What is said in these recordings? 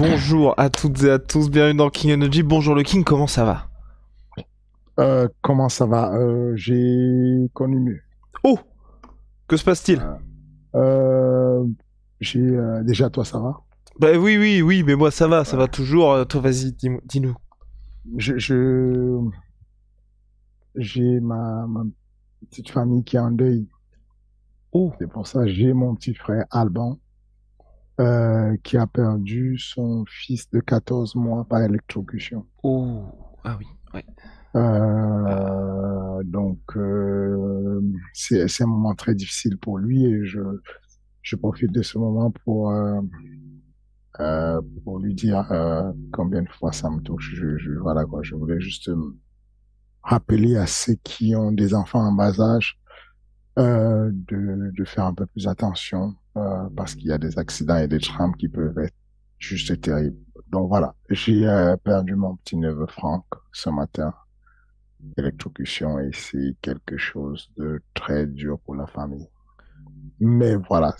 Bonjour à toutes et à tous, bienvenue dans King Energy. Bonjour le King, comment ça va? Comment ça va? J'ai connu mieux. Oh, que se passe-t-il? Euh, euh, déjà toi ça va? Bah oui, oui, oui, mais moi ça va Ouais. toujours. Toi, vas-y, dis-nous. Je j'ai ma petite famille qui est en deuil. Oh, C'est pour ça que j'ai mon petit frère Alban qui a perdu son fils de 14 mois par électrocution. oh, ah oui, ouais. C'est un moment très difficile pour lui et je profite de ce moment pour lui dire combien de fois ça me touche. Voilà quoi, je voulais juste rappeler à ceux qui ont des enfants en bas âge de faire un peu plus attention parce qu'il y a des accidents et des drames qui peuvent être juste terribles. Donc voilà, j'ai perdu mon petit neveu Franck ce matin, électrocution, et c'est quelque chose de très dur pour la famille. Mais voilà,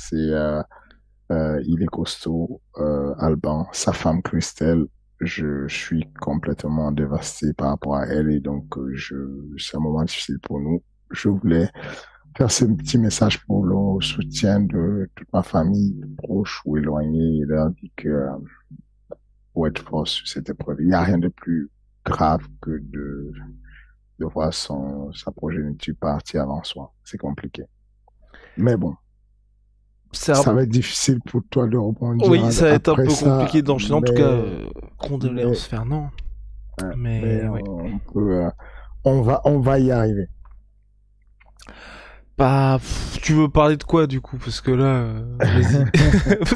il est costaud, Alban. Sa femme Christelle, je suis complètement dévasté par rapport à elle et donc c'est un moment difficile pour nous. Je voulais faire ce petit message pour le soutien de toute ma famille, proche ou éloignée, et leur dire que pour être fort sur cette épreuve, il n'y a rien de plus grave que de voir sa progéniture partir avant soi. C'est compliqué. Mais bon, C'est un... ça va être difficile pour toi de rebondir Oui, ça va être un après peu ça, compliqué d'enchaîner. En tout cas, mais, condoléances Fernand. mais Mais ouais. on va y arriver. Bah, tu veux parler de quoi du coup? Parce que là, vas-y.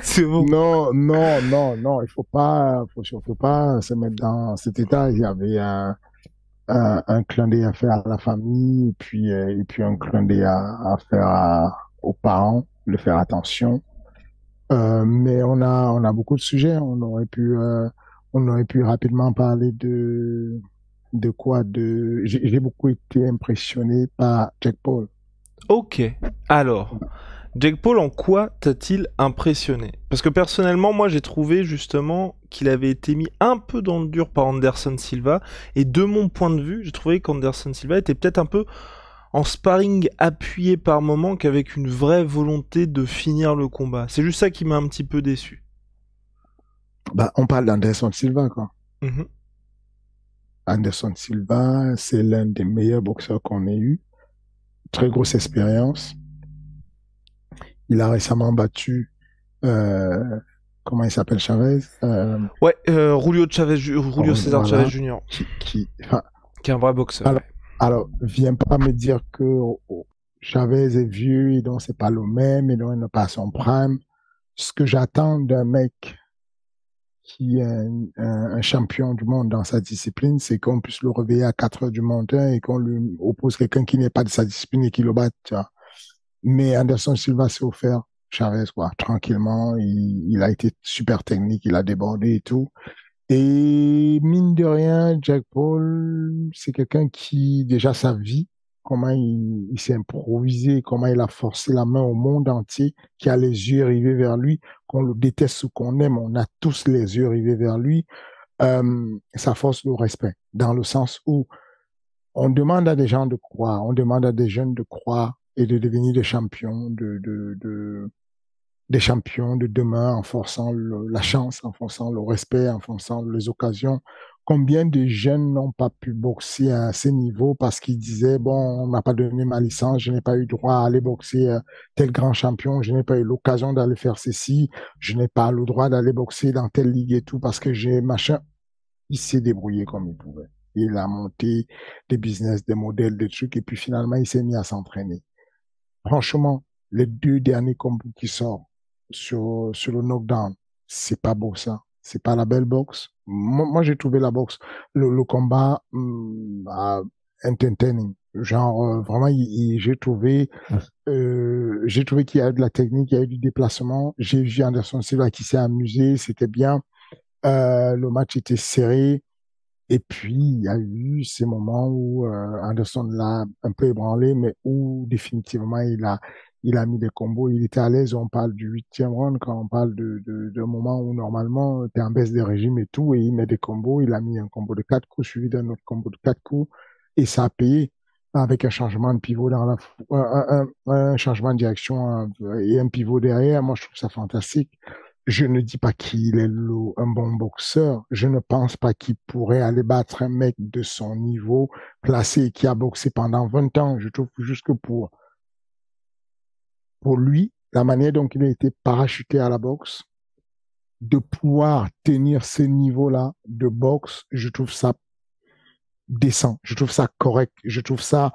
C'est bon. Non, non, non, non, faut pas se mettre dans cet état. Il y avait un clin d'œil à faire à la famille, et puis un clin d'œil à faire aux parents, de faire attention. Mais on a beaucoup de sujets. On aurait pu rapidement parler de quoi? J'ai beaucoup été impressionné par Jack Paul. Ok, alors. Jake Paul, en quoi t'a-t-il impressionné? Parce que personnellement, moi j'ai trouvé justement qu'il avait été mis un peu dans le dur par Anderson Silva, et de mon point de vue, j'ai trouvé qu'Anderson Silva était peut-être un peu en sparring appuyé par moment qu'avec une vraie volonté de finir le combat. C'est juste ça qui m'a un petit peu déçu. Bah, on parle d'Anderson Silva, quoi. Mhm. Anderson Silva, c'est l'un des meilleurs boxeurs qu'on ait eu. Très grosse expérience. Il a récemment battu, euh, comment il s'appelle, Chavez? Ouais, Julio César Chavez Voilà. Jr., Enfin, qui est un vrai boxeur, alors, ouais. alors, viens pas me dire que Chavez est vieux et donc c'est pas le même et donc il n'a pas son prime. Ce que j'attends d'un mec qui est un champion du monde dans sa discipline, c'est qu'on puisse le réveiller à 4 heures du matin et qu'on lui oppose quelqu'un qui n'est pas de sa discipline et qui le batte, tu vois. Mais Anderson Silva s'est offert Chavez, quoi, tranquillement. Il a été super technique, il a débordé et tout. Et mine de rien, Jack Paul, c'est quelqu'un qui, déjà sa vie, comment il s'est improvisé, comment il a forcé la main au monde entier, qui a les yeux rivés vers lui, qu'on le déteste ou qu'on aime, on a tous les yeux rivés vers lui. Ça force le respect, dans le sens où on demande à des gens de croire, on demande à des jeunes de croire et de devenir des champions, des champions de demain en forçant la chance, en forçant le respect, en forçant les occasions. Combien de jeunes n'ont pas pu boxer à ces niveaux parce qu'ils disaient, bon, on m'a pas donné ma licence, je n'ai pas eu droit à aller boxer tel grand champion, je n'ai pas eu l'occasion d'aller faire ceci, je n'ai pas le droit d'aller boxer dans telle ligue et tout parce que j'ai machin. Il s'est débrouillé comme il pouvait. Il a monté des business, des modèles, des trucs, et puis finalement, il s'est mis à s'entraîner. Franchement, les deux derniers combos qui sortent sur le knockdown, c'est pas beau ça. C'est pas la belle boxe. Moi j'ai trouvé la boxe, le combat entertaining. Genre, vraiment, j'ai trouvé qu'il y a de la technique, il y a eu du déplacement. J'ai vu Anderson Silva qui s'est amusé, c'était bien. Le match était serré. Et puis, il y a eu ces moments où Anderson l'a un peu ébranlé, mais où définitivement Il a mis des combos, il était à l'aise. On parle du huitième round quand on parle de moment où normalement tu es en baisse de régime et tout, et il met des combos. Il a mis un combo de 4 coups suivi d'un autre combo de 4 coups, et ça a payé avec un changement de pivot dans un changement de direction et un pivot derrière. Moi, je trouve ça fantastique. Je ne dis pas qu'il est un bon boxeur. Je ne pense pas qu'il pourrait aller battre un mec de son niveau, classé, qui a boxé pendant 20 ans. Je trouve juste que pour lui, la manière dont il a été parachuté à la boxe, de pouvoir tenir ce niveau-là de boxe, je trouve ça décent, je trouve ça correct, je trouve ça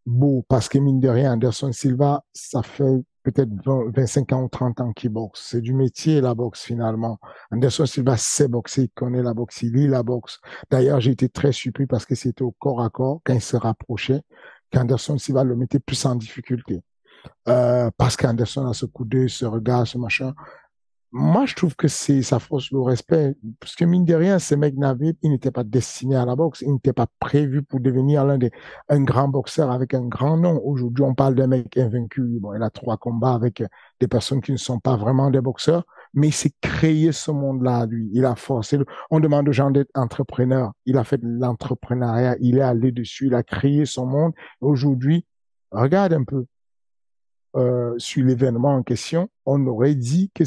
beau, parce que mine de rien, Anderson Silva, ça fait peut-être 25 ans ou 30 ans qu'il boxe. C'est du métier, la boxe, finalement. Anderson Silva sait boxer, il connaît la boxe, il lit la boxe. D'ailleurs, j'ai été très surpris parce que c'était au corps à corps, quand il se rapprochait, qu'Anderson Silva le mettait plus en difficulté. Parce qu'Anderson a ce coup d'œil, ce regard, ce machin. Moi, je trouve que ça fausse le respect. Parce que mine de rien, ce mec Navid, il n'était pas destiné à la boxe. Il n'était pas prévu pour devenir un grand boxeur avec un grand nom. Aujourd'hui, on parle d'un mec invaincu. Bon, il a 3 combats avec des personnes qui ne sont pas vraiment des boxeurs. Mais il s'est créé ce monde-là, lui. Il a forcé. On demande aux gens d'être entrepreneurs. Il a fait de l'entrepreneuriat. Il est allé dessus. Il a créé son monde. Aujourd'hui, regarde un peu sur l'événement en question, on aurait dit que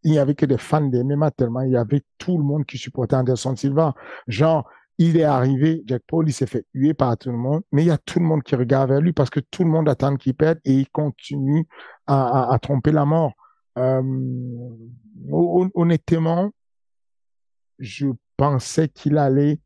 il n'y avait que des fans des MMA tellement il y avait tout le monde qui supportait Anderson Silva. Genre, il est arrivé, Jack Paul, il s'est fait huer par tout le monde, mais il y a tout le monde qui regarde vers lui parce que tout le monde attend qu'il perde et il continue à tromper la mort. Euh, Honnêtement, je pensais qu'il allait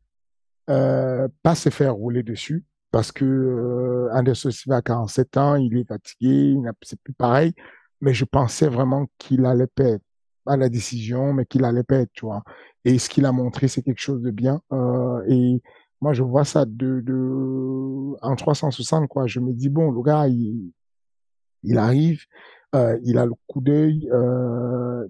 pas se faire rouler dessus parce que Anderson Silva a 47 ans, il est fatigué, c'est plus pareil, mais je pensais vraiment qu'il allait perdre. Pas la décision, mais qu'il allait perdre, tu vois. Et ce qu'il a montré, c'est quelque chose de bien. Et moi, je vois ça en 360, quoi. Je me dis, bon, le gars, il arrive, il a le coup d'œil,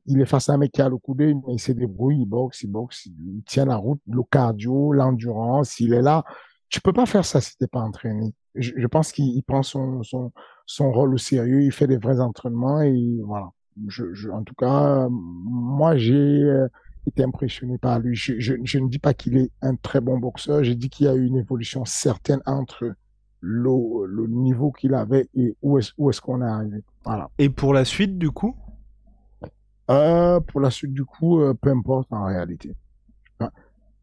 il est face à un mec qui a le coup d'œil, mais il se débrouille, il boxe, il tient la route, le cardio, l'endurance, il est là. Tu peux pas faire ça si t'es pas entraîné. Je pense qu'il prend son rôle au sérieux, il fait des vrais entraînements et voilà. En tout cas, moi, j'ai été impressionné par lui. Je ne dis pas qu'il est un très bon boxeur, je dis qu'il y a eu une évolution certaine entre le niveau qu'il avait et où est-ce qu'on est arrivé. Voilà. Et pour la suite, du coup? Pour la suite, du coup, peu importe en réalité.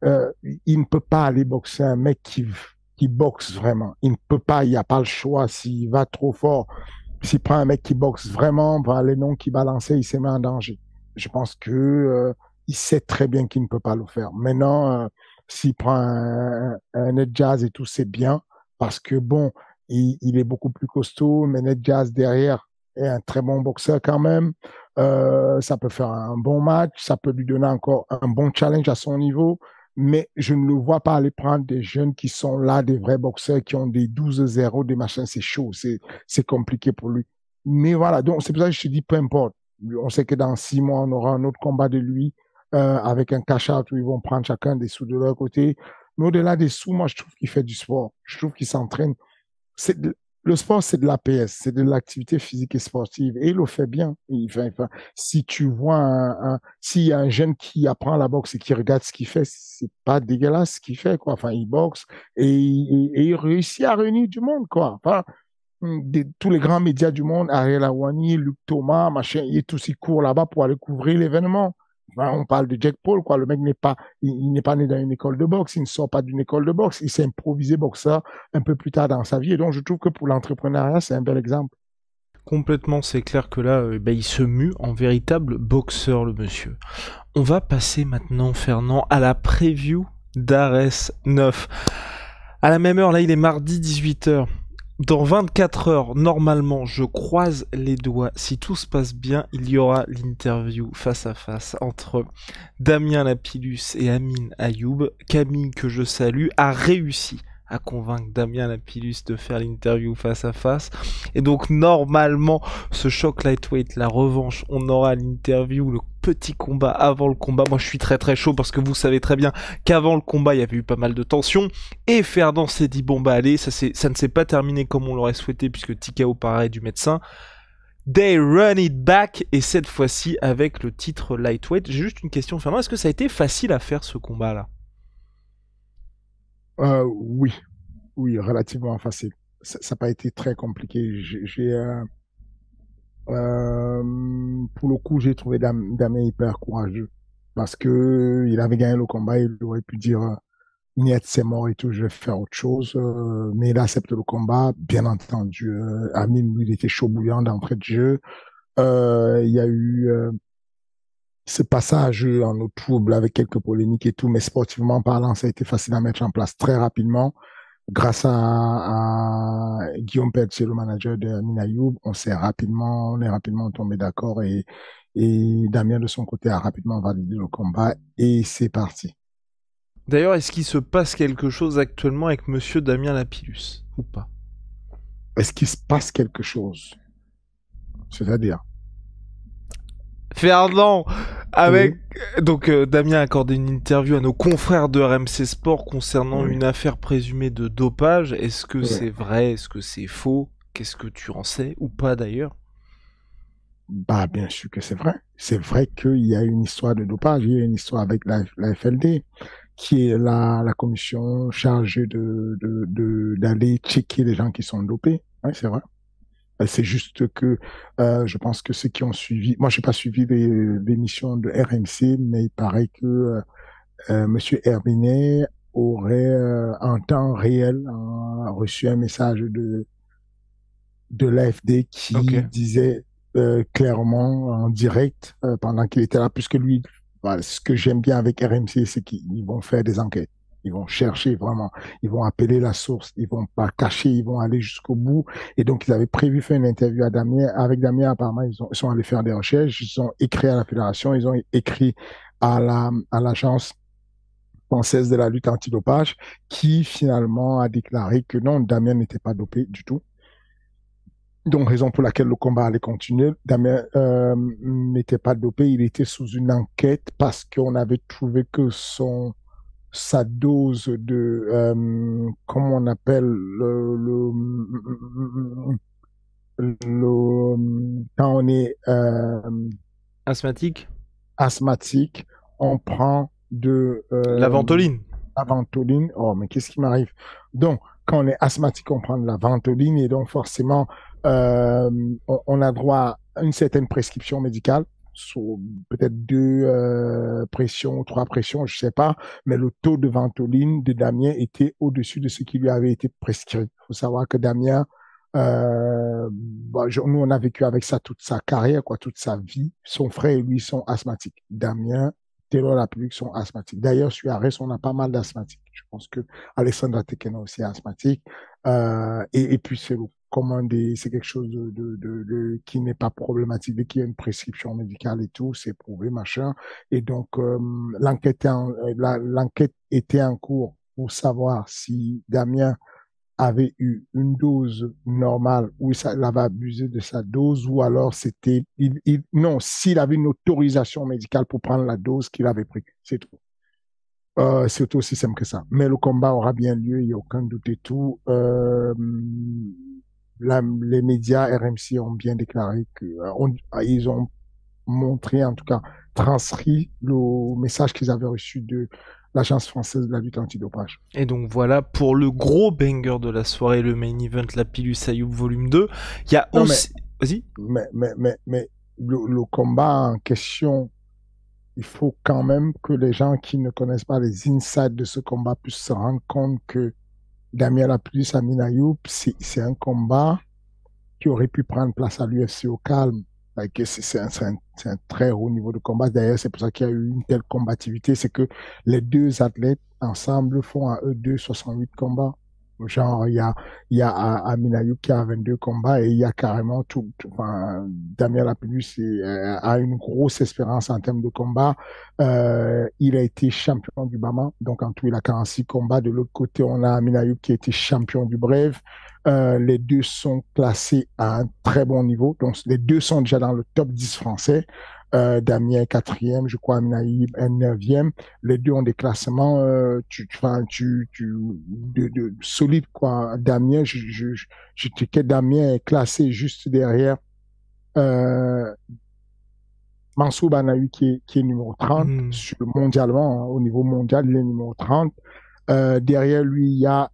Euh, il ne peut pas aller boxer un mec qui boxe vraiment. Il ne peut pas, il n'y a pas le choix. S'il va trop fort, s'il prend un mec qui boxe vraiment, les noms qui balançaient, il se met en danger. Je pense que il sait très bien qu'il ne peut pas le faire. Maintenant, s'il prend un Ned Jazz et tout, c'est bien parce que bon, il est beaucoup plus costaud, mais Ned Jazz derrière est un très bon boxeur quand même. Ça peut faire un bon match, ça peut lui donner encore un bon challenge à son niveau, mais je ne le vois pas aller prendre des jeunes qui sont là, des vrais boxeurs qui ont des 12-0, des machins, c'est chaud, c'est compliqué pour lui. Mais voilà, donc c'est pour ça que je te dis, peu importe. On sait que dans 6 mois, on aura un autre combat de lui avec un cash-out où ils vont prendre chacun des sous de leur côté. Mais au-delà des sous, moi, je trouve qu'il fait du sport. Je trouve qu'il s'entraîne. Le sport, c'est de l'APS, c'est de l'activité physique et sportive. Et il le fait bien. Si tu vois s'il y a un jeune qui apprend la boxe et qui regarde ce qu'il fait, c'est pas dégueulasse ce qu'il fait, quoi. Enfin, il boxe et il réussit à réunir du monde, quoi. Enfin, tous les grands médias du monde, Ariel Awani, Luc Thomas, machin, ils tous ils courent là-bas pour aller couvrir l'événement. Enfin, on parle de Jack Paul, quoi. Le mec il n'est pas né dans une école de boxe, il ne sort pas d'une école de boxe, il s'est improvisé boxeur un peu plus tard dans sa vie. Et donc, je trouve que pour l'entrepreneuriat, c'est un bel exemple. Complètement, c'est clair que là, il se mue en véritable boxeur, le monsieur. On va passer maintenant, Fernand, à la preview d'Ares 9. À la même heure, là, il est mardi 18h. Dans 24 heures, normalement, je croise les doigts. Si tout se passe bien, il y aura l'interview face à face entre Damien Lapillus et Amine Ayoub. Camille, que je salue, a réussi à convaincre Damien Lapillus de faire l'interview face à face. Et donc normalement, ce choc lightweight, la revanche, on aura l'interview, le petit combat avant le combat. Moi je suis très très chaud parce que vous savez très bien qu'avant le combat il y avait eu pas mal de tensions. Et Ferdinand s'est dit bon bah allez, ça ne s'est pas terminé comme on l'aurait souhaité puisque TKO paraît du médecin. They run it back, et cette fois-ci avec le titre lightweight. J'ai juste une question, Fernand, est-ce que ça a été facile à faire ce combat-là? Oui, oui, relativement facile. Ça n'a pas été très compliqué. Pour le coup, j'ai trouvé Damien hyper courageux parce que il avait gagné le combat, il aurait pu dire niet, c'est mort et tout, je vais faire autre chose. Mais il a accepté le combat, bien entendu. Amine, lui, il était chaud bouillant d'entrée de jeu. Il y a eu ce passage en eau trouble avec quelques polémiques et tout, mais sportivement parlant, ça a été facile à mettre en place très rapidement. Grâce à Guillaume Pelletier, le manager de Amine Ayoub, on est rapidement tombé d'accord et Damien de son côté a rapidement validé le combat et c'est parti. D'ailleurs, est-ce qu'il se passe quelque chose actuellement avec monsieur Damien Lapillus, ou pas? Est-ce qu'il se passe quelque chose? C'est-à-dire? Fernand, avec... Oui, Donc Damien a accordé une interview à nos confrères de RMC Sport concernant oui, une affaire présumée de dopage. Est-ce que oui. c'est vrai? Est-ce que c'est faux? Qu'est-ce que tu en sais? Ou pas d'ailleurs? Bah, bien sûr que c'est vrai. C'est vrai qu'il y a une histoire de dopage, il y a une histoire avec la FLD, qui est la commission chargée d'aller checker les gens qui sont dopés. Oui, c'est vrai. C'est juste que je pense que ceux qui ont suivi, moi, j'ai pas suivi l'émission de RMC, mais il paraît que Monsieur Herbinet aurait en temps réel reçu un message de l'AFD Ok. qui disait clairement en direct pendant qu'il était là, puisque lui, voilà, ce que j'aime bien avec RMC, c'est qu'ils vont faire des enquêtes. Ils vont chercher vraiment, ils vont appeler la source, ils vont pas cacher, ils vont aller jusqu'au bout. Et donc, ils avaient prévu faire une interview à Damien. Avec Damien, apparemment, ils sont allés faire des recherches, ils ont écrit à la fédération, ils ont écrit à l'agence française de la lutte antidopage, qui finalement a déclaré que non, Damien n'était pas dopé du tout. Donc, raison pour laquelle le combat allait continuer. Damien n'était pas dopé, il était sous une enquête parce qu'on avait trouvé que sa dose de, comment on appelle, quand on est Asthmatique? asthmatique, on prend de La ventoline. la ventoline. Oh, mais qu'est-ce qui m'arrive? Donc, quand on est asthmatique, on prend de la ventoline et donc forcément, euh, on a droit à une certaine prescription médicale, sur peut-être deux pressions, trois pressions, je sais pas, mais le taux de ventoline de Damien était au-dessus de ce qui lui avait été prescrit. Il faut savoir que Damien, nous, on a vécu avec ça toute sa carrière, quoi, toute sa vie. Son frère et lui sont asthmatiques. Damien, Taylor Lapillus sont asthmatiques. D'ailleurs, sur Arès, on a pas mal d'asthmatiques. Je pense que Alessandra Tekena aussi est asthmatique. Et puis, c'est le commandé, c'est quelque chose qui n'est pas problématique. Dès qu'il y a une prescription médicale et tout, c'est prouvé, machin. Et donc, l'enquête était en cours pour savoir si Damien avait eu une dose normale ou il avait abusé de sa dose ou alors c'était non, s'il avait une autorisation médicale pour prendre la dose qu'il avait prise, c'est tout. C'est aussi simple que ça. Mais le combat aura bien lieu, il n'y a aucun doute et tout. Les médias RMC ont bien déclaré que ils ont montré, en tout cas, transcrit le message qu'ils avaient reçu de l'Agence française de la lutte antidopage. Et donc voilà pour le gros banger de la soirée, le main event, la Pilus Ayoub volume 2. Il y a Non, mais aussi... Vas-y. mais le combat en question, il faut quand même que les gens qui ne connaissent pas les insides de ce combat puissent se rendre compte que Damien Lapillus Amin Ayoub, c'est un combat qui aurait pu prendre place à l'UFC au calme. Like, c'est un très haut niveau de combat. D'ailleurs, c'est pour ça qu'il y a eu une telle combativité. C'est que les deux athlètes ensemble font à eux deux 68 combats. Genre, il y a Amin Ayoub qui a 22 combats et il y a carrément enfin, Damien Lapillus a une grosse espérance en termes de combat. Il a été champion du Bama, donc en tout, il a 46 combats. De l'autre côté, on a Amin Ayoub qui a été champion du Brave. Les deux sont classés à un très bon niveau, donc les deux sont déjà dans le top 10 français. Damien est quatrième, je crois, Amin Ayoub est neuvième. Les deux ont des classements solides, quoi. Damien, je te que Damien est classé juste derrière euh, Mansour Banahui qui est numéro 30 Hmm. mondialement, hein, au niveau mondial, il est numéro 30. Derrière lui, il y a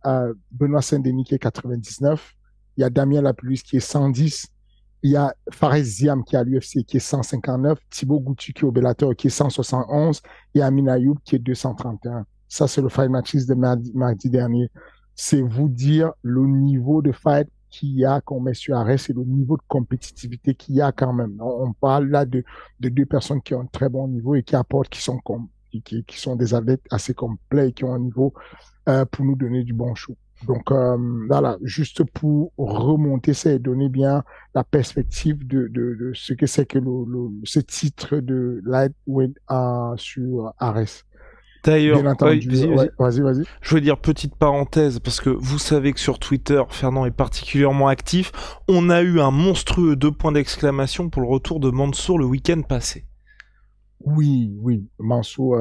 Benoît Saint-Denis qui est 99. Il y a Damien Lapulus qui est 110. Il y a Fares Ziam qui est à l'UFC qui est 159. Thibaut Goutu qui est au Bellator qui est 171. Et Amin Ayoub qui est 231. Ça, c'est le fight matches de mardi dernier. C'est vous dire le niveau de fight qu'il y a qu'on met sur Arès et le niveau de compétitivité qu'il y a quand même. On parle là de deux personnes qui ont un très bon niveau et qui apportent, qui sont des athlètes assez complets et qui ont un niveau pour nous donner du bon show. Donc voilà, juste pour remonter ça et donner bien la perspective de ce que c'est que ce titre de lightweight sur Ares. D'ailleurs, Bien oui, entendu, vas-y, ouais, vas-y. vas-y, vas-y. Je veux dire, petite parenthèse, parce que vous savez que sur Twitter, Fernand est particulièrement actif. On a eu un monstrueux 2 points d'exclamation pour le retour de Mansour le week-end passé. Oui, oui, Mansour,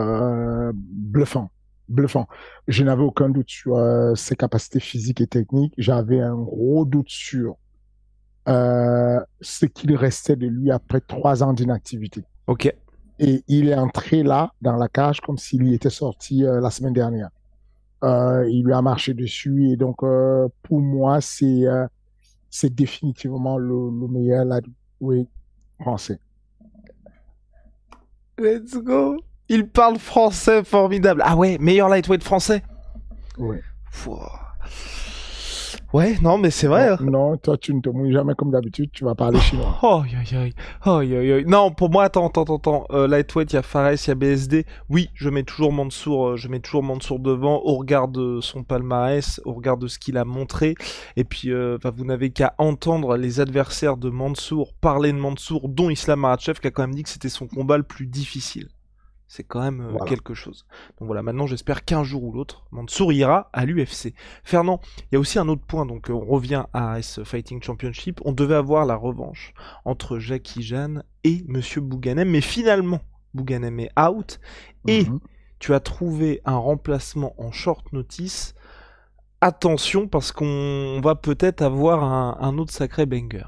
bluffant, bluffant. Je n'avais aucun doute sur ses capacités physiques et techniques. J'avais un gros doute sur ce qu'il restait de lui après 3 ans d'inactivité. Ok. Et il est entré là, dans la cage, comme s'il y était sorti la semaine dernière. Il lui a marché dessus. Et donc, pour moi, c'est définitivement le meilleur lightweight français. Let's go. Il parle français, formidable. Ah ouais, meilleur lightweight français. Oui. Pouah. Ouais, non, mais c'est vrai. Non, Hein. non, toi, tu ne te mouilles jamais comme d'habitude, tu vas parler chinois. Oh, aïe, aïe, aïe. Oh, aïe, aïe, aïe. Non, pour moi, attends. Lightweight, il y a Fares, il y a BSD. Oui, je mets toujours Mansour devant, au regard de son palmarès, au regard de ce qu'il a montré. Et puis, vous n'avez qu'à entendre les adversaires de Mansour parler de Mansour, dont Islam Makhachev, qui a quand même dit que c'était son combat le plus difficile. C'est quand même Voilà. quelque chose. Donc voilà, maintenant j'espère qu'un jour ou l'autre, Mansour ira à l'UFC. Fernand, il y a aussi un autre point, donc on revient à AS Fighting Championship. On devait avoir la revanche entre Jackie Jeanne et Monsieur Bouganem, mais finalement, Bouganem est out et Mhm. tu as trouvé un remplacement en short notice. Attention, parce qu'on va peut-être avoir un autre sacré banger.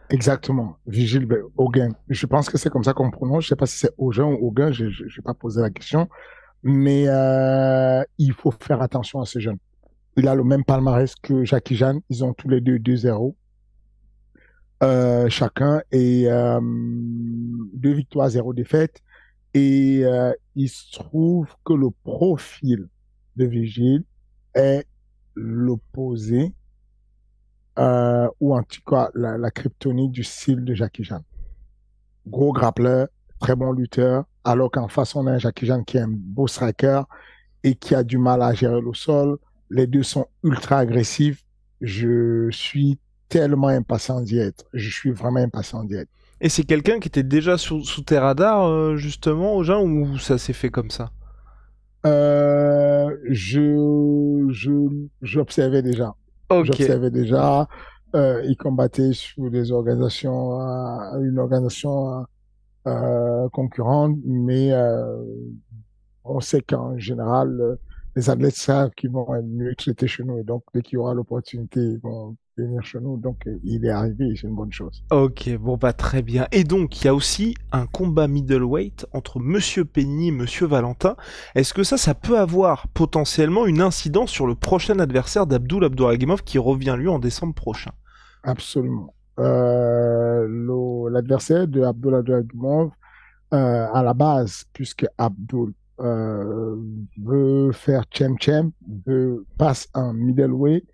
Exactement. Vigile Auguin. Je pense que c'est comme ça qu'on prononce. Je sais pas si c'est Auguin ou Auguin, je n'ai pas posé la question. Mais il faut faire attention à ce jeune. Il a le même palmarès que Jackie Jeanne. Ils ont tous les deux 2-0 chacun et 2 victoires, 0 défaite. Et il se trouve que le profil de Vigile est l'opposé, ou en tout cas la kryptonite du style de Jackie Jeanne. Gros grappleur, très bon lutteur, alors qu'en face, on a un Jackie Jeanne qui est un beau striker et qui a du mal à gérer le sol. Les deux sont ultra agressifs. Je suis tellement impatient d'y être. Je suis vraiment impatient d'y être. Et c'est quelqu'un qui était déjà sous tes radars, justement, au Jean, ou ça s'est fait comme ça? J'observais déjà. Ok. J'observais déjà. Il combattait sur une organisation concurrente, mais on sait qu'en général, les athlètes savent qu'ils vont être mieux traités chez nous. Et donc, dès qu'il y aura l'opportunité, ils vont venir chez nous. Donc, il est arrivé, c'est une bonne chose. Ok, bon bah très bien. Et donc, il y a aussi un combat middleweight entre Monsieur Penny et Monsieur Valentin. Est-ce que ça peut avoir potentiellement une incidence sur le prochain adversaire d'Abdul Abdouragimov qui revient lui en décembre prochain? Absolument. L'adversaire de Abdullah Dragomov, à la base, puisque Abdul veut faire Chem, passe en middleweight,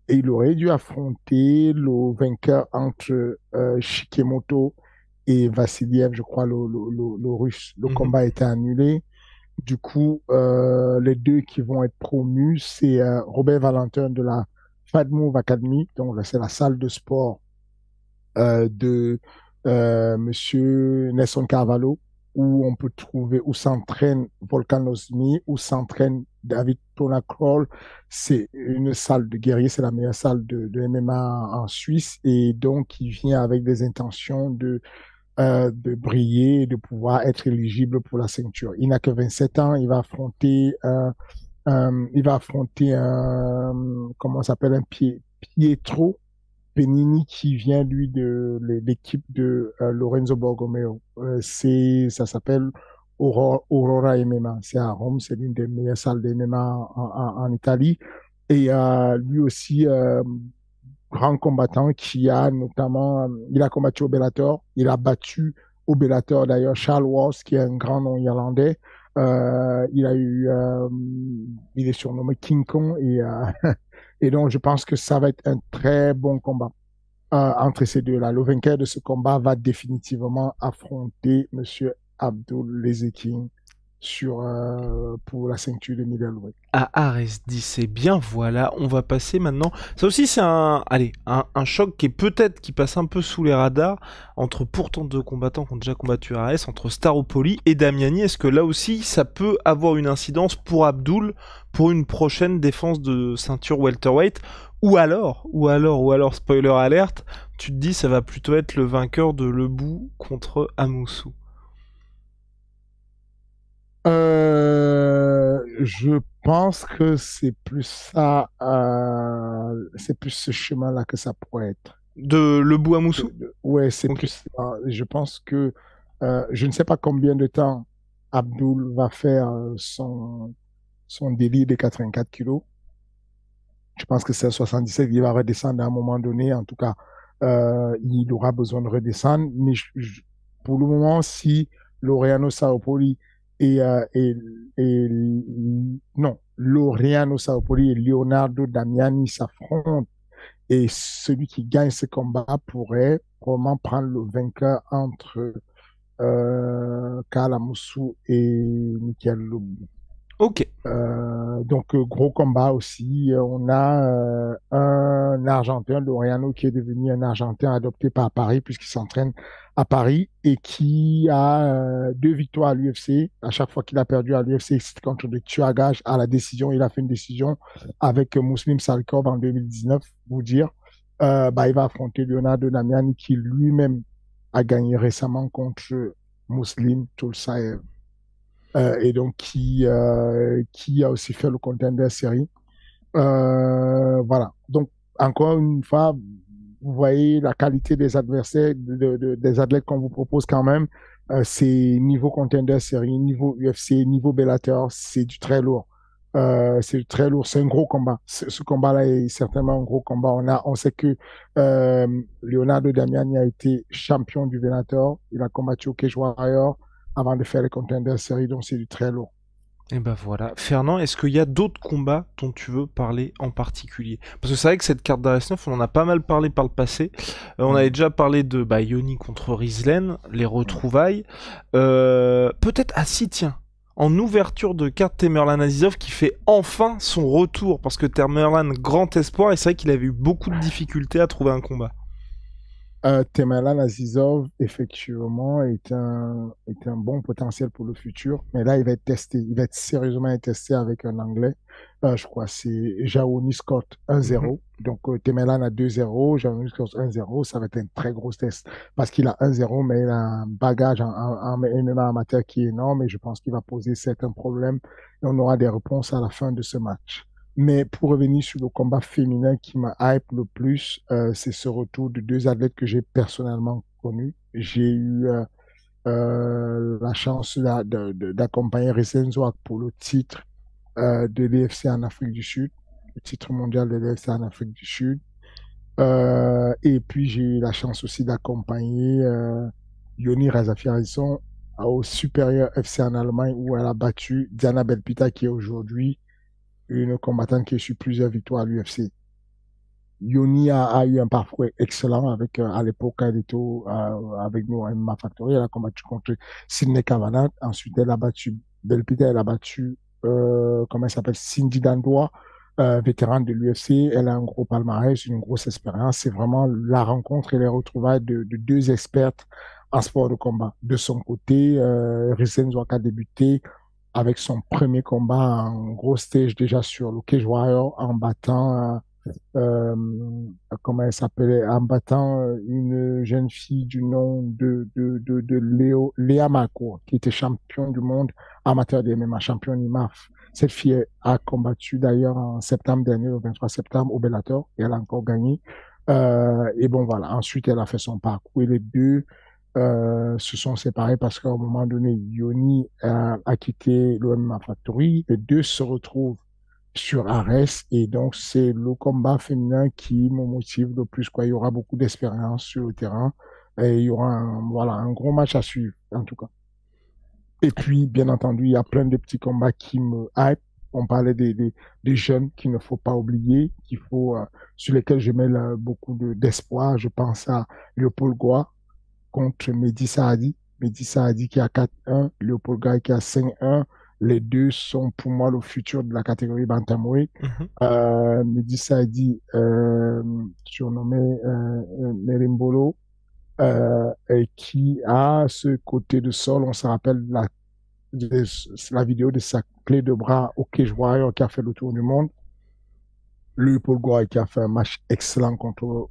et il aurait dû affronter le vainqueur entre Shikemoto et Vassiliev, je crois, le russe. Le Mhm. combat a été annulé. Du coup, les deux qui vont être promus, c'est Robert Valentin de la Fat Move Academy, donc là, c'est la salle de sport de Monsieur Nelson Carvalho, où on peut trouver, où s'entraîne Volkan Ozdemir, où s'entraîne David Tonacrol. C'est une salle de guerrier, c'est la meilleure salle de MMA en Suisse, et donc il vient avec des intentions de briller et de pouvoir être éligible pour la ceinture. Il n'a que 27 ans, il va affronter comment ça s'appelle, Pietro Benini qui vient, lui, de l'équipe de Lorenzo Borromeo. Ça s'appelle Aurora MMA. C'est à Rome, c'est l'une des meilleures salles de MMA en Italie. Et lui aussi, grand combattant qui a notamment, il a combattu au Bellator, il a battu au Bellator d'ailleurs Charles Wars, qui est un grand nom irlandais. Il a eu, il est surnommé King Kong et donc je pense que ça va être un très bon combat entre ces deux-là. Le vainqueur de ce combat va définitivement affronter Monsieur Abdul Lezeking pour la ceinture de middleweight. À Ares 10, et bien voilà, on va passer maintenant. Ça aussi, c'est un choc qui est peut-être qui passe un peu sous les radars entre pourtant deux combattants qui ont déjà combattu Ares, entre Staropoli et Damiani. Est-ce que là aussi, ça peut avoir une incidence pour Abdul pour une prochaine défense de ceinture welterweight? Ou alors, spoiler alerte, tu te dis ça va plutôt être le vainqueur de Lebou contre Amoussou. Je pense que c'est plus ça, c'est plus ce chemin-là que ça pourrait être. De Lebou Amoussou? Ouais, c'est Ok. plus. Je pense que je ne sais pas combien de temps Abdul va faire son délit de 84 kilos. Je pense que c'est à 77, il va redescendre à un moment donné. En tout cas, il aura besoin de redescendre. Mais pour le moment, si Laureano Saopoli et, non, Laureano Saopoli et Leonardo Damiani s'affrontent et celui qui gagne ce combat pourrait probablement prendre le vainqueur entre Kala Moussou et Michael Lobo. Ok. Donc, gros combat aussi. On a un Argentin, Laureano, qui est devenu un Argentin adopté par Paris puisqu'il s'entraîne à Paris et qui a 2 victoires à l'UFC. À chaque fois qu'il a perdu à l'UFC, c'était contre des tueurs à gages à la décision. Il a fait une décision avec Muslim Salkov en 2019, vous dire. Il va affronter Leonardo Damiani qui lui-même a gagné récemment contre Muslim Tulsaev et donc qui a aussi fait le Contender Series. Voilà. Donc, encore une fois, vous voyez la qualité des adversaires, des athlètes qu'on vous propose quand même. C'est niveau Contender Series, niveau UFC, niveau Bellator, c'est du très lourd. C'est du très lourd, c'est un gros combat. Ce combat-là est certainement un gros combat. On sait que Leonardo Damiani a été champion du Bellator. Il a combattu au Cage Warrior avant de faire les Contender Series, donc c'est du très lourd. Et ben voilà. Fernand, est-ce qu'il y a d'autres combats dont tu veux parler en particulier? Parce que c'est vrai que cette carte d'AS9, on en a pas mal parlé par le passé. On avait Mm, déjà parlé de Yoni contre Rizlen, les mm. retrouvailles. Peut-être, ah si, tiens, en ouverture de carte, Temerlan Azizov qui fait enfin son retour. Parce que Temerlan, grand espoir, et c'est vrai qu'il avait eu beaucoup de difficultés à trouver un combat. Temerlan Azizov, effectivement, est un bon potentiel pour le futur, mais là, il va être testé. Il va être sérieusement testé avec un Anglais. Je crois que c'est Jaoni Scott Mhm. 1-0. Donc, Temerlan a 2-0, Jaoni Scott 1-0. Ça va être un très gros test parce qu'il a 1-0, mais il a un bagage en MMA amateur qui est énorme et je pense qu'il va poser certains problèmes et on aura des réponses à la fin de ce match. Mais pour revenir sur le combat féminin qui m'a hype le plus, c'est ce retour de 2 athlètes que j'ai personnellement connus. J'ai eu la chance d'accompagner Resenzo pour le titre de l'EFC en Afrique du Sud, le titre mondial de l'EFC en Afrique du Sud. Et puis j'ai eu la chance aussi d'accompagner Yoni Razafia-Harrison au supérieur FC en Allemagne où elle a battu Diana Belpita qui est aujourd'hui une combattante qui a eu plusieurs victoires à l'UFC. Yoni a eu un parcours excellent avec, à l'époque, elle était avec nous à MMA Factory. Elle a combattu contre Sydney Kavanagh. Ensuite, elle a battu Del Pitta, elle a battu, comment elle s'appelle, Cindy Dandois, vétérane de l'UFC. Elle a un gros palmarès, une grosse expérience. C'est vraiment la rencontre et les retrouvailles de deux expertes en sport de combat. De son côté, Risen Zouaka a débuté avec son premier combat en gros stage déjà sur le Cage Warrior en battant euh, comment elle s'appelait, en battant une jeune fille du nom de Léa Marco, qui était championne du monde amateur de MMA, championne IMAF. Cette fille a combattu d'ailleurs en septembre dernier, le 23 septembre, au Bellator, et elle a encore gagné. Et bon, voilà. Ensuite, elle a fait son parcours et les deux se sont séparés parce qu'à un moment donné, Yoni a quitté le MMA Factory. Les deux se retrouvent sur Ares et donc c'est le combat féminin qui me motive le plus quoi. Il y aura beaucoup d'expérience sur le terrain et il y aura voilà, un gros match à suivre en tout cas. Et puis bien entendu il y a plein de petits combats qui me hype. On parlait des jeunes qu'il ne faut pas oublier, qu'il faut sur lesquels je mets beaucoup d'espoir. Je pense à Léopold Goa contre Mehdi Saadi. Mehdi Saadi qui a 4-1, Léopold Goa qui a 5-1. Les deux sont pour moi le futur de la catégorie bantamweight. Mhm. Mehdi Saidi, surnommé Nerimbolo, et qui a ce côté de sol. On se rappelle la vidéo de sa clé de bras au Cage Warrior qui a fait le tour du monde. Lui, Paul Goy, qui a fait un match excellent contre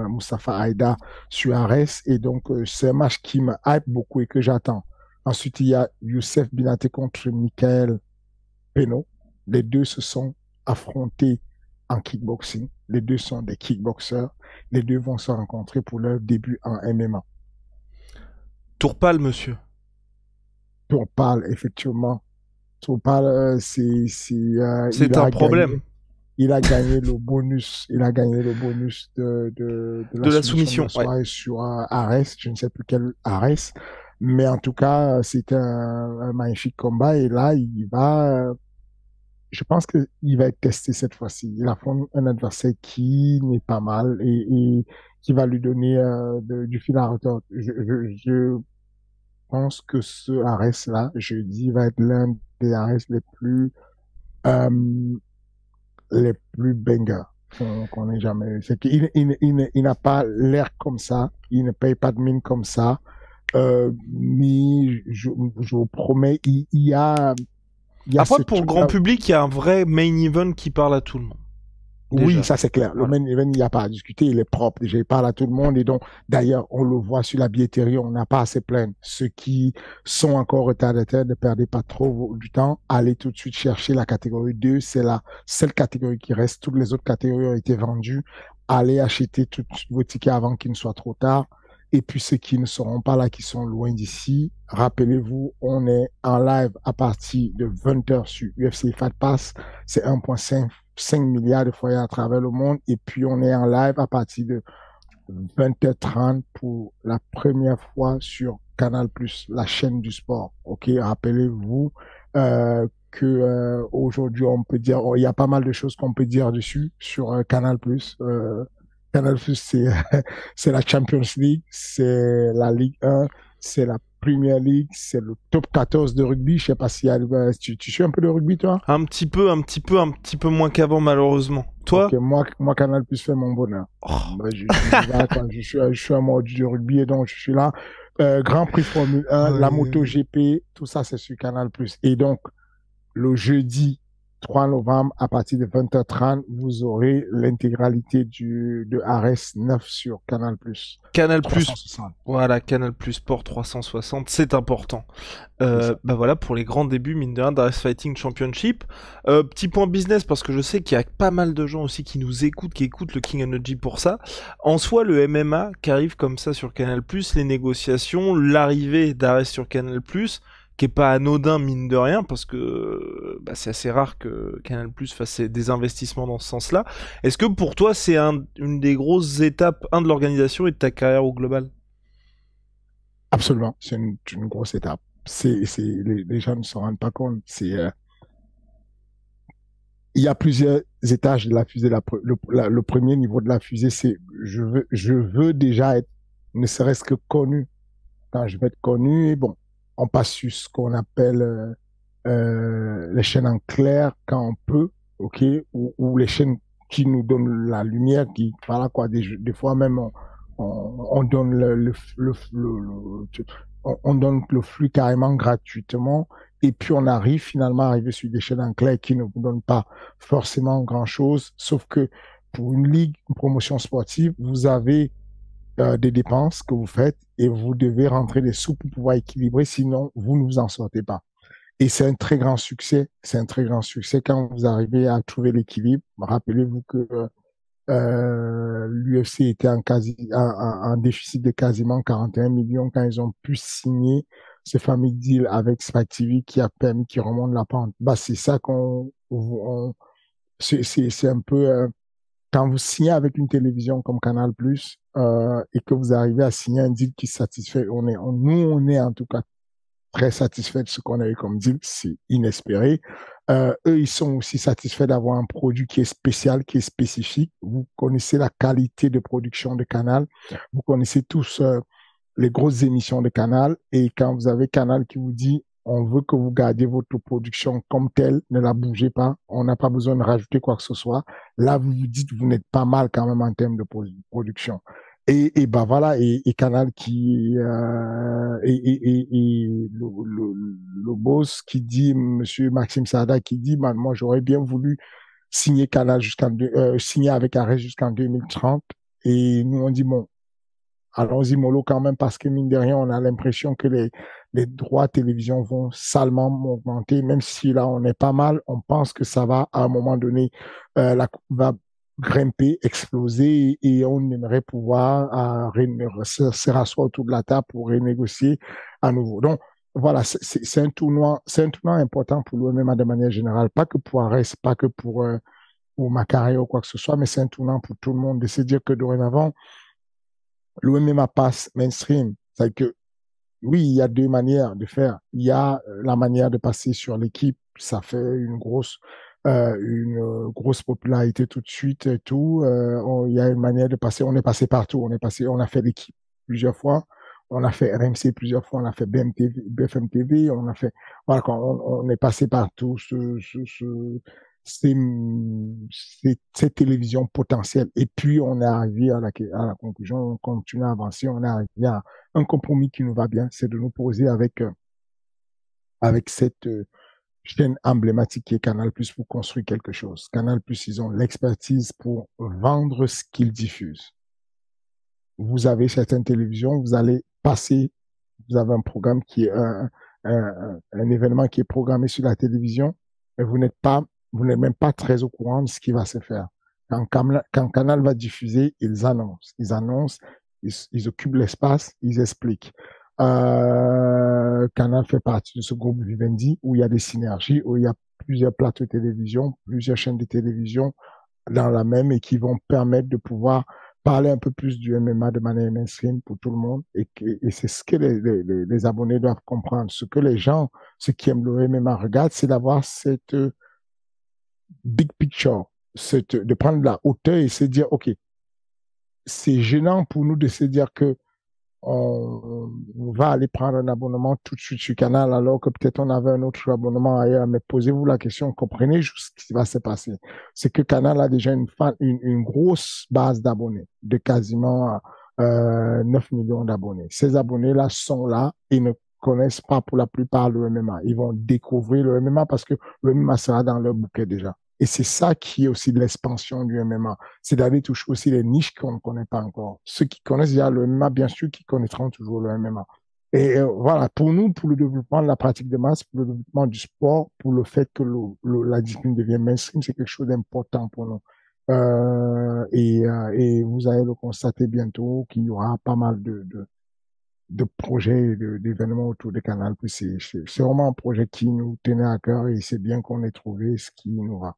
Mustafa Haïda sur Ares. Et donc, c'est un match qui me hype beaucoup et que j'attends. Ensuite, il y a Youssef Binaté contre Michael Peno. Les deux se sont affrontés en kickboxing. Les deux sont des kickboxers. Les deux vont se rencontrer pour leur début en MMA. Tourpal, monsieur. On parle effectivement. On parle, C'est un problème. Il a gagné le bonus. Il a gagné le bonus de De la la soumission de soumission, la ouais. soirée sur Ares. Je ne sais plus quel Ares. Mais en tout cas, c'était un magnifique combat. Et là, je pense qu'il va être testé cette fois-ci. Il affronte un adversaire qui n'est pas mal et qui va lui donner du fil à retordre. Je pense que ce Ares-là, jeudi, va être l'un des Ares euh, les plus bangers qu'on ait jamais eu. C'est qu'il n'a pas l'air comme ça, il ne paye pas de mine comme ça, mais je vous promets, il y a Après, ce pour le grand truc-là. public, il y a un vrai main event qui parle à tout le monde. Oui, Déjà. ça c'est clair. Le Voilà. main event, il n'y a pas à discuter, il est propre. Déjà, il parle à tout le monde. Et donc, d'ailleurs, on le voit sur la billetterie, on n'a pas à se plaindre. Ceux qui sont encore retardataires, ne perdez pas trop du temps. Allez tout de suite chercher la catégorie 2. C'est la seule catégorie qui reste. Toutes les autres catégories ont été vendues. Allez acheter tous vos tickets avant qu'il ne soit trop tard. Et puis, ceux qui ne seront pas là, qui sont loin d'ici, rappelez-vous, on est en live à partir de 20h sur UFC Fight Pass. C'est 1,5 milliards de foyers à travers le monde. Et puis, on est en live à partir de 20h30 pour la première fois sur Canal+, la chaîne du sport. OK, rappelez-vous que aujourd'hui, on peut dire, il y a pas mal de choses qu'on peut dire dessus sur Canal+. Canal+, c'est c'est la Champions League, c'est la Ligue 1, c'est la Premier League, c'est le top 14 de rugby. Je sais pas si tu suis un peu de rugby, toi? Un petit peu, un petit peu moins qu'avant, malheureusement. Ok, Toi? moi, Canal Plus fait mon bonheur. Oh. Ben, j'y vais quand je suis un mode du rugby et donc je suis là. Grand Prix Formule 1, la moto Ouais. GP, tout ça c'est sur Canal Plus. Et donc, le jeudi 3 novembre, à partir de 20h30, vous aurez l'intégralité de Ares 9 sur Canal Plus Canal+, 360. voilà, Canal+, Sport 360, c'est important. C'est ça. Bah voilà, pour les grands débuts, mine de rien, d'Ares Fighting Championship. Petit point business, parce que je sais qu'il y a pas mal de gens aussi qui nous écoutent, qui écoutent le King Energy pour ça. En soi, le MMA qui arrive comme ça sur Canal+, les négociations, l'arrivée d'Ares sur Canal+, qui est pas anodin mine de rien, parce que bah, c'est assez rare que Canal+ fasse des investissements dans ce sens-là. Est-ce que pour toi, c'est une des grosses étapes, de l'organisation et de ta carrière au global? Absolument, c'est une grosse étape. Les gens ne se rendent pas compte. Il y a plusieurs étages de la fusée. Le premier niveau de la fusée, c'est je veux déjà être ne serait-ce que connu. Quand je vais être connu, et bon, on passe sur ce qu'on appelle les chaînes en clair quand on peut, ok, ou les chaînes qui nous donnent la lumière, qui, voilà quoi, des fois même on donne on donne le flux carrément gratuitement, et puis on arrive finalement à arriver sur des chaînes en clair qui ne vous donnent pas forcément grand-chose, sauf que pour une ligue, une promotion sportive, vous avez des dépenses que vous faites et vous devez rentrer des sous pour pouvoir équilibrer, sinon vous ne vous en sortez pas. Et c'est un très grand succès. C'est un très grand succès quand vous arrivez à trouver l'équilibre. Rappelez-vous que l'UFC était en déficit de quasiment 41 millions quand ils ont pu signer ce fameux deal avec Spike TV qui a permis qu'ils remontent la pente. Bah, c'est ça c'est un peu quand vous signez avec une télévision comme Canal+, et que vous arrivez à signer un deal qui satisfait, nous, on est en tout cas très satisfait de ce qu'on a eu comme deal, c'est inespéré. Eux, ils sont aussi satisfaits d'avoir un produit qui est spécial, qui est spécifique. Vous connaissez la qualité de production de Canal, vous connaissez tous les grosses émissions de Canal, et quand vous avez Canal qui vous dit on veut que vous gardiez votre production comme telle, ne la bougez pas, on n'a pas besoin de rajouter quoi que ce soit. Là, vous vous dites vous n'êtes pas mal quand même en termes de production. Et ben voilà, et Canal qui et le boss qui dit, Monsieur Maxime Sada qui dit, man, moi j'aurais bien voulu signer Canal signer avec Arrêt jusqu'en 2030. Et nous on dit bon, allons-y mollo quand même parce que mine de rien on a l'impression que les droits télévision vont salement augmenter, même si là on est pas mal, on pense que ça va à un moment donné va grimper, exploser, et on aimerait pouvoir se rasseoir autour de la table pour renégocier à nouveau. Donc voilà, c'est un tournoi important pour l'OMMA de manière générale, pas que pour Arès, pas que pour ma carrière ou quoi que ce soit, mais c'est un tournant pour tout le monde de se dire que dorénavant, l'OMMA passe mainstream. C'est-à-dire que oui, il y a deux manières de faire. Il y a la manière de passer sur l'équipe, ça fait une grosse popularité tout de suite et tout. Il y a une manière de passer. On est passé partout. On a fait l'équipe plusieurs fois. On a fait RMC plusieurs fois. On a fait BFM TV. On a fait, voilà, on est passé partout. Ces, ces télévisions potentielles. Et puis, on est arrivé à la conclusion, on continue à avancer, on est arrivé à un compromis qui nous va bien, c'est de nous poser avec cette chaîne emblématique qui est Canal+ pour construire quelque chose. Canal+, ils ont l'expertise pour vendre ce qu'ils diffusent. Vous avez certaines télévisions, vous allez passer, vous avez un programme qui est un événement qui est programmé sur la télévision, mais vous n'êtes même pas très au courant de ce qui va se faire. Quand Canal va diffuser, ils annoncent, ils occupent l'espace, ils expliquent. Canal fait partie de ce groupe Vivendi où il y a des synergies, où il y a plusieurs plateaux de télévision, plusieurs chaînes de télévision dans la même, et qui vont permettre de pouvoir parler un peu plus du MMA de manière mainstream pour tout le monde. Et c'est ce que les abonnés doivent comprendre. Ce que les gens, ceux qui aiment le MMA regardent, c'est d'avoir cette big picture, de prendre la hauteur et se dire, OK, c'est gênant pour nous de se dire que on va aller prendre un abonnement tout de suite sur Canal alors que peut-être on avait un autre abonnement ailleurs. Mais posez-vous la question, comprenez juste ce qui va se passer. C'est que Canal a déjà une grosse base d'abonnés, de quasiment 9 millions d'abonnés. Ces abonnés-là sont là et ne connaissent pas pour la plupart le MMA. Ils vont découvrir le MMA parce que le MMA sera dans leur bouquet déjà. Et c'est ça qui est aussi de l'expansion du MMA. C'est d'aller toucher aussi les niches qu'on ne connaît pas encore. Ceux qui connaissent déjà le MMA, bien sûr, qui connaîtront toujours le MMA. Et voilà, pour nous, pour le développement de la pratique de masse, pour le développement du sport, pour le fait que la discipline devienne mainstream, c'est quelque chose d'important pour nous. Et vous allez le constater bientôt qu'il y aura pas mal de projets, d'événements autour de Canal+. C'est vraiment un projet qui nous tenait à cœur et c'est bien qu'on ait trouvé ce qui nous va.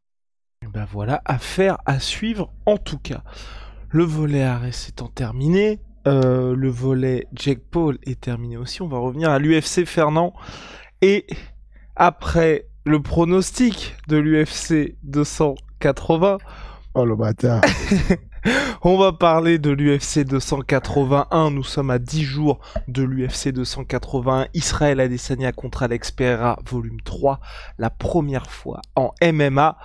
Ben voilà, affaire à suivre en tout cas. Le volet Arès étant terminé, le volet Jake Paul est terminé aussi. On va revenir à l'UFC Fernand. Et après le pronostic de l'UFC 280, Oh le bâtard. On va parler de l'UFC 281. Nous sommes à 10 jours de l'UFC 281. Israël Adesanya contre Alex Pereira, volume 3. La première fois en MMA.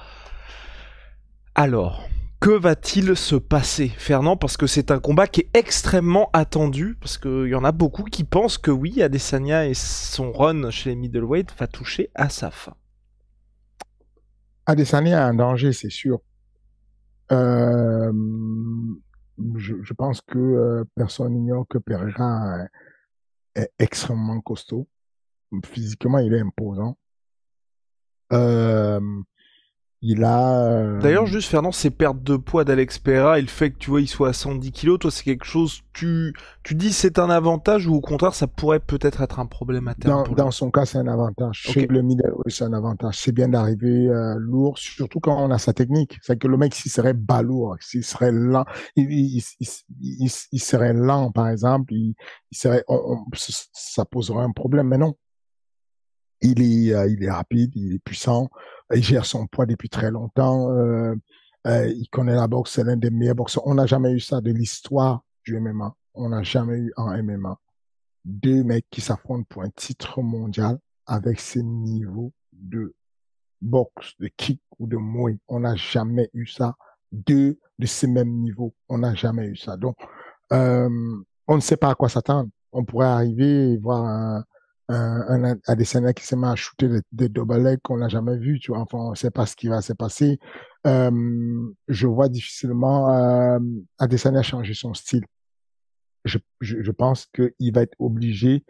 Alors, que va-t-il se passer, Fernand? Parce que c'est un combat qui est extrêmement attendu. Parce qu'il y en a beaucoup qui pensent que oui, Adesanya et son run chez les middleweight va toucher à sa fin. Adesanya a un danger, c'est sûr. Euh, je pense que personne n'ignore que Pereira est extrêmement costaud. Physiquement, il est imposant. Euh, il a... D'ailleurs, juste Fernand, ces pertes de poids d'Alex Pereira et le fait que tu vois il soit à 110 kilos, toi c'est quelque chose, tu dis c'est un avantage ou au contraire ça pourrait peut-être être un problème à terme pour lui? dans son cas, c'est un avantage. Ok, Chez le middleweight, c'est un avantage. C'est bien d'arriver lourd, surtout quand on a sa technique. C'est que le mec, s'il serait balourd, s'il serait lent, il serait lent, par exemple, il serait, ça poserait un problème. Mais non, il est rapide, il est puissant, il gère son poids depuis très longtemps, il connaît la boxe, c'est l'un des meilleurs boxeurs. On n'a jamais eu ça de l'histoire du MMA. On n'a jamais eu en MMA deux mecs qui s'affrontent pour un titre mondial avec ces niveaux de boxe, de kick ou de muay. On n'a jamais eu ça. Deux de ces mêmes niveaux. On n'a jamais eu ça. Donc, euh, on ne sait pas à quoi s'attendre. On pourrait arriver et voir un Adesanya qui se met à shooter des double legs qu'on n'a jamais vu. Tu vois. Enfin, on ne sait pas ce qui va se passer. Je vois difficilement Adesanya changer son style. Je pense qu'il va être obligé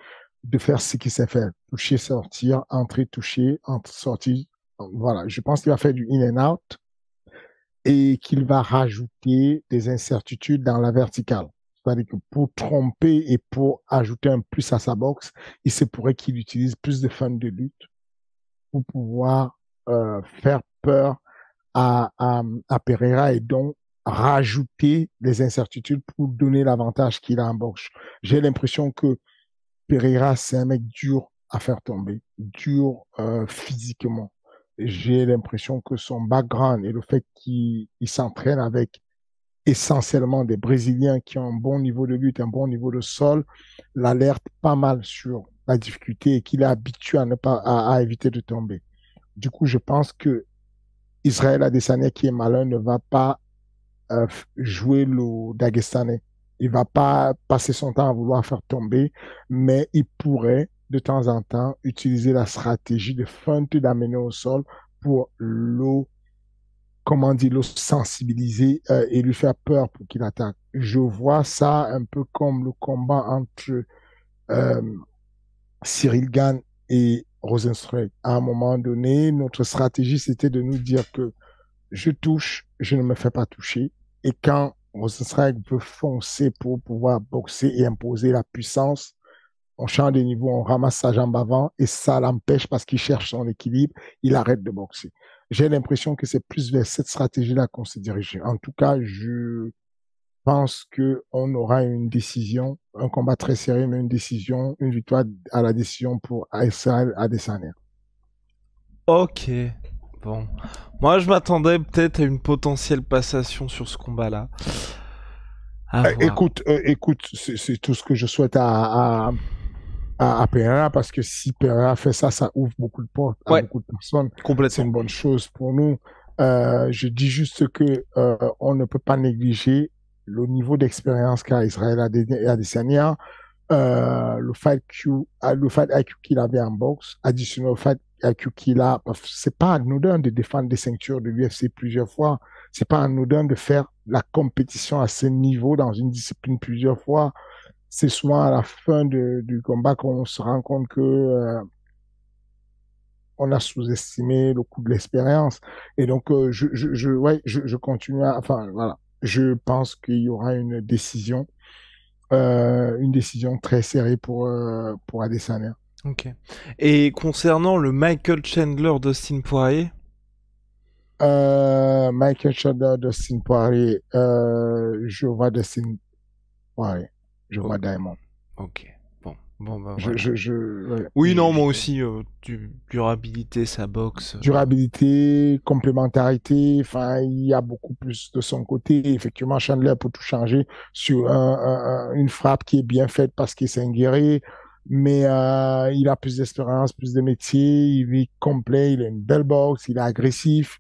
de faire ce qu'il sait faire. Toucher, sortir, entrer, toucher, entrer, sortir. Voilà. Je pense qu'il va faire du in and out et qu'il va rajouter des incertitudes dans la verticale. C'est-à-dire que pour tromper et pour ajouter un plus à sa boxe, il se pourrait qu'il utilise plus de feintes de lutte pour pouvoir faire peur à Pereira et donc rajouter des incertitudes pour donner l'avantage qu'il a en boxe. J'ai l'impression que Pereira, c'est un mec dur à faire tomber, dur physiquement. J'ai l'impression que son background et le fait qu'il s'entraîne avec essentiellement des Brésiliens qui ont un bon niveau de lutte, un bon niveau de sol, l'alerte pas mal sur la difficulté et qu'il est habitué à ne pas à éviter de tomber. Du coup, je pense que Israël Adesanya, qui est malin, ne va pas jouer le Dagestanais. Il va pas passer son temps à vouloir faire tomber, mais il pourrait de temps en temps utiliser la stratégie de feinte d'amener au sol pour comment dire, le sensibiliser et lui faire peur pour qu'il attaque. Je vois ça un peu comme le combat entre euh, Cyril Gann et Rosenstruck. À un moment donné, notre stratégie, c'était de nous dire que je touche, je ne me fais pas toucher. Et quand Rosenstruck veut foncer pour pouvoir boxer et imposer la puissance, on change de niveau, on ramasse sa jambe avant et ça l'empêche parce qu'il cherche son équilibre, il arrête de boxer. J'ai l'impression que c'est plus vers cette stratégie-là qu'on se dirige. En tout cas, je pense qu'on aura une décision, un combat très serré, mais une décision, une victoire à la décision pour Israël Adesanya. ok, bon. Moi je m'attendais peut-être à une potentielle passation sur ce combat-là. À voir. Écoute, c'est tout ce que je souhaite à Pereira parce que si Pereira fait ça, ça ouvre beaucoup de portes à Ouais, beaucoup de personnes. C'est complètement. une bonne chose pour nous. Je dis juste que on ne peut pas négliger le niveau d'expérience qu'a Israël Adesanya, le fight IQ qu'il avait en boxe, additionné au fight IQ qu'il a. C'est pas anodin de défendre des ceintures de l'UFC plusieurs fois. C'est pas anodin de faire la compétition à ce niveau dans une discipline plusieurs fois. C'est souvent à la fin du combat qu'on se rend compte que on a sous-estimé le coût de l'expérience. Et donc, ouais, je continue enfin, voilà. Je pense qu'il y aura une décision très serrée pour Adesanya. Ok. Et concernant le Michael Chandler d'Austin Poirier, Michael Chandler, Dustin Poirier, je vois Dustin Poirier, je oh, vois Diamond. ok. Bon. Bon, bah Je, voilà. je, je, ouais, Oui, non, moi aussi, durabilité, sa boxe. durabilité, complémentarité, enfin, il y a beaucoup plus de son côté. Effectivement, Chandler peut tout changer sur une frappe qui est bien faite parce qu'il s'est guéri, mais il a plus d'expérience, plus de métier, il est complet, il a une belle boxe, il est agressif.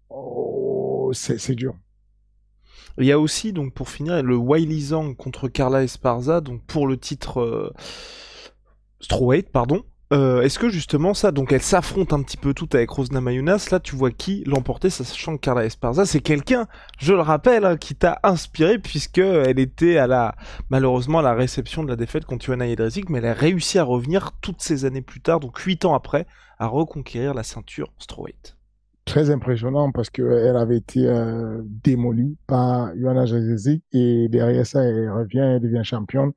Oh, c'est dur. Il y a aussi, donc pour finir, le Weili Zhang contre Carla Esparza, donc pour le titre Strawweight, pardon. Est-ce que justement ça, donc elle s'affronte un petit peu toutes avec Rose Namajunas, là tu vois qui l'emporter, sachant que Carla Esparza, c'est quelqu'un, je le rappelle, hein, qui t'a inspiré, puisque elle était malheureusement à la réception de la défaite contre Joanna Jedrzejczyk, mais elle a réussi à revenir toutes ces années plus tard, donc 8 ans après, à reconquérir la ceinture Strawweight. Très impressionnant parce qu'elle avait été démolie par Joanna Jędrzejczyk et derrière ça, elle revient, elle devient championne.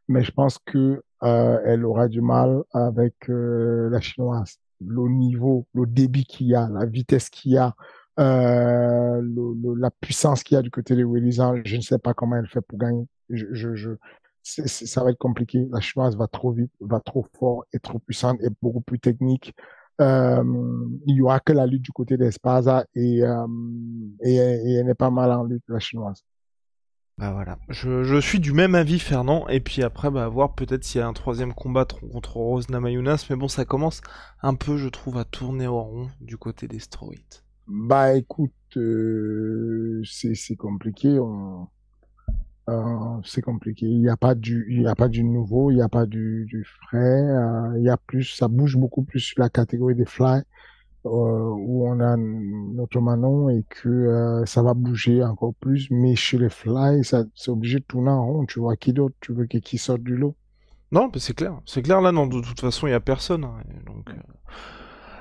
Mais je pense que elle aura du mal avec la chinoise. Le niveau, le débit qu'il y a, la vitesse qu'il y a, la puissance qu'il y a du côté de Weili, je ne sais pas comment elle fait pour gagner. Ça va être compliqué. La chinoise va trop vite, va trop fort, est trop puissante, est beaucoup plus technique. Euh, il y aura que la lutte du côté d'Esparza et elle n'est pas mal en lutte, la chinoise. Bah voilà, je suis du même avis Fernand, et puis après bah voir peut-être s'il y a un troisième combat contre Rose Namajunas, mais bon ça commence un peu je trouve à tourner au rond du côté des Strawweight. Bah écoute, c'est compliqué. C'est compliqué. Il y a pas du nouveau, il n'y a pas du frais. Il y a plus, ça bouge beaucoup plus sur la catégorie des fly, où on a notre Manon et que ça va bouger encore plus. Mais chez les fly, ça, c'est obligé de tourner en rond. Tu vois qui d'autre? Tu veux qui sorte du lot? Non, mais c'est clair là non, de toute façon il y a personne, hein, et donc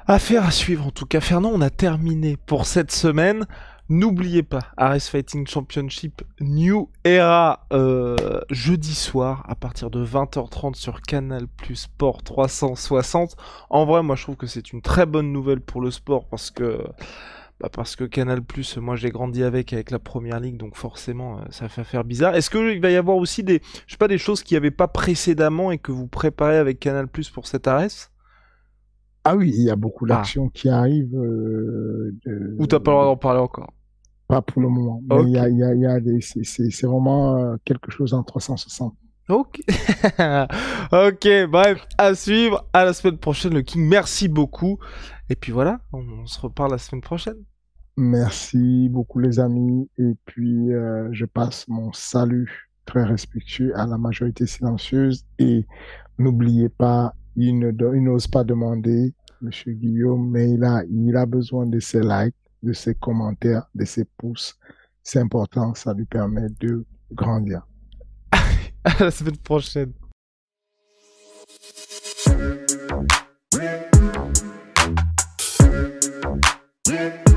affaire à suivre en tout cas. Fernand, on a terminé pour cette semaine. N'oubliez pas, Ares Fighting Championship New Era jeudi soir à partir de 20h30 sur Canal Plus Sport 360. En vrai, moi je trouve que c'est une très bonne nouvelle pour le sport parce que Canal Plus, moi j'ai grandi avec la Première Ligue, donc forcément ça fait faire bizarre. Est-ce qu'il va y avoir aussi je sais pas, des choses qu'il n'y avait pas précédemment et que vous préparez avec Canal Plus pour cet Ares? Ah oui, il y a beaucoup Ah, d'actions qui arrivent, ou t'as pas le droit d'en parler encore? pas pour le moment, mais Ok. il y a c'est vraiment quelque chose en 360. Ok. Ok, bref, à suivre. À la semaine prochaine, le King. Merci beaucoup. Et puis voilà, on se reparle la semaine prochaine. Merci beaucoup les amis, et puis je passe mon salut très respectueux à la majorité silencieuse et n'oubliez pas, il n'ose pas demander, Monsieur Guillaume, mais il a besoin de ses likes, de ses commentaires, de ses pouces. C'est important, ça lui permet de grandir. À la semaine prochaine. Yeah.